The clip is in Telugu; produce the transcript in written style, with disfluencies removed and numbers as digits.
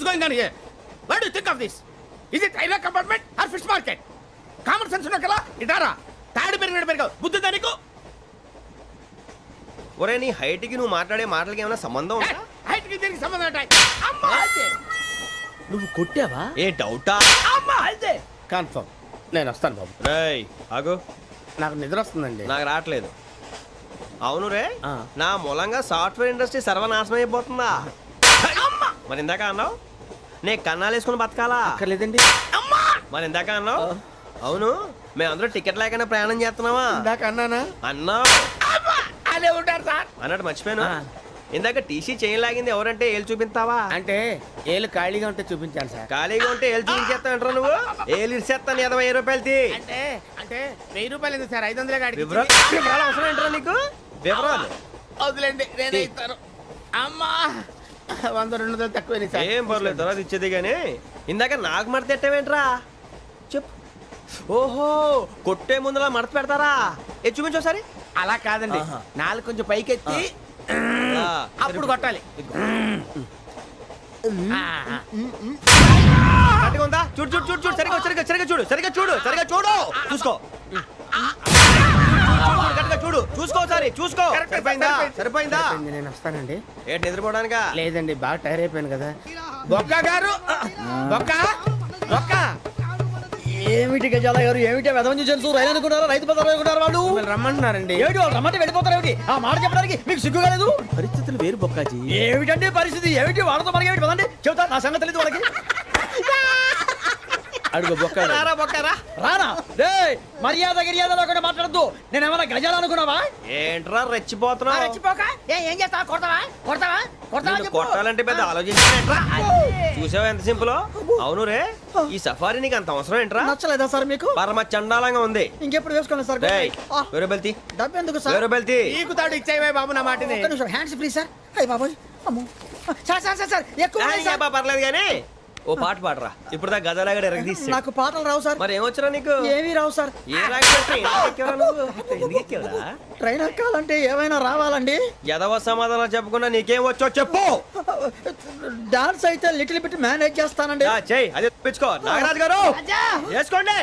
is going on here? What do you think of this? Is it railway compartment or fish market? Common sense ఉన్న కదా ఇటారా తాడు పెరిగావు బుద్ధి దానికి. ఒరే నీ హైట్ కి నువ్వు మాట్లాడే మాటలకి ఏమైనా సంబంధం ఉందా? హైట్ కి దీనికి సంబంధం ఉంటాయి. అమ్మా అయితే నువ్వు కొట్టావా? ఏ డౌటా? అమ్మా అయితే కన్ఫర్మ్ నేను వస్తాను బాబు. రేయ్ ఆగు, నాకు నిద్ర వస్తుందండి. నాకు రావట్లేదు. అవును రే, ఆ. నా మూలంగా సాఫ్ట్వేర్ ఇండస్ట్రీ సర్వనాశనం అయిపోతుందా? మరి ఇందాక అన్నావు నే కన్నాలు వేసుకుని బతకాలా? అక్కర్లేదండి. అమ్మా మరి ఇందాక అన్నావు అవును మేమందరూ టికెట్ లేకుండా ప్రయాణం చేస్తున్నావా? ఇందాక అన్నానా? అన్నావు. అమ్మా అదే ఉంటారు సార్. అన్నట్టు మర్చిపోయాను. ఆ. ఇందాక టీసీ చైన్ లాగింది ఎవరంటే ఏళ్ళు చూపిస్తావా? అంటే ఏళ్ళు ఖాళీగా ఉంటే చూపించాను సార్. ఖాళీగా ఉంటే ఏళ్ళు చూపించేస్తానంటారా నువ్వు? ఏళ్ళు ఇచ్చేస్తాను 20 రూపాయలు తీ. అంటే అంటే 1000 రూపాయలు ఎందుకు సార్? 500 కాడికి వివరాలు అవసరం ఏంటరా నీకు? వివరాలు వదిలేండి నేనే ఇస్తాను. అమ్మా 100-200 తక్కువ సార్. ఏం పర్లేదు తర్వాత ఇచ్చేది కానీ ఇందాక నాకు మడత పెట్టావేంట్రా? చెప్పు. ఓహో కొట్టే ముందులా మడత పెడతారా? ఏ చూపించు ఒకసారి. అలా కాదండి, నాలుగు కొంచెం పైకెత్తి అప్పుడు కొట్టాలి. గట్టిగా ఉందా? చూడు చూడు చూడు చూడు సరిగా సరిగా సరిగా చూడు సరిగా చూడు సరిగా చూడు చూసుకో. గట్టిగా చూడు చూసుకో ఒకసారి చూసుకో. సరిపోయిందా? సరిపోయిందా? నేను వస్తానండి. ఏంటి నిద్రపోవడానికా? లేదండి బాగా టైర్ అయిపోయాను కదా. బొక్క గారు బొక్క బొక్క ఏమిటి గజాల గారు? ఏమిటి వెదవం చూసారు? రైలు అనుకున్నారా? రైతు బజార్ అనుకున్నారు వాళ్ళు? మిమ్మల్ని రమ్మంటున్నారండి. ఏమిటి వాళ్ళు రమ్మంటే వెళ్ళిపోతారు? ఏమిటి ఆ మాట చెప్పడానికి మీకు సిగ్గు కాలేదు? పరిస్థితులు వేరు బొక్కాజీ. ఏమిటండి పరిస్థితి? ఏమిటి వాళ్ళతో మనకి ఏమిటి పదండి చెబుతా. నా సంగతి తెలియదు వాళ్ళకి. అడుగు బొక్క రారా బొక్కరా. రానా రే మర్యాద గిర్యాద లేకుండా మాట్లాడద్దు. నేను ఏమన్నా గజాలు అనుకున్నావా? ఏంట్రా రెచ్చిపోతున్నావు? రెచ్చిపోక ఏం చేస్తావా? కొడతావా కొడతావా కొడతావా నిన్ను చెప్పు. కొట్టాలంటే పెద్ద ఆలోచించానేంట్రా? చూసావా ఎంత సింపుల్? అవును రే ఈ సఫారీ నీకు అంత అవసరం ఏంట్రా? నచ్చలేదా సార్ మీకు? పరమ చండాలంగా ఉంది. ఇంకెప్పుడు వేసుకోండి సార్. వేరే బెల్తి డబ్బు ఎందుకు సార్? వేరే బెల్తి. నీకు తాడు ఇచ్చాయి బాబు నా మాటని. ఒక్క నిమిషం హ్యాండ్స్ ప్లీజ్ సార్. అయ్య బాబోయ్ అమ్మో సార్ సార్ సార్ సార్ ఎక్కువ ఉన్నాయి సార్. పర్లేదు కానీ ఓ పాట పాడరా. ఇప్పుడు దా గదలాగడ ఎరగదీసి. నాకు పాటలు రావు సార్. మరి ఏమొచ్చరా నీకు? ఏమీ రావు సార్. ఏ రాకెవరా? ట్రైన్ ఎక్కాలంటే ఏమైనా రావాలండి. ఎదవ సమాధానం చెప్పకుండా నీకేం వచ్చో చెప్పు. డాన్స్ అయితే లిటిల్ బిట్ మేనేజ్ చేస్తానండి. చెయ్యి అదే తెప్పించుకో. నాగరాజు గారు వేసుకోండి.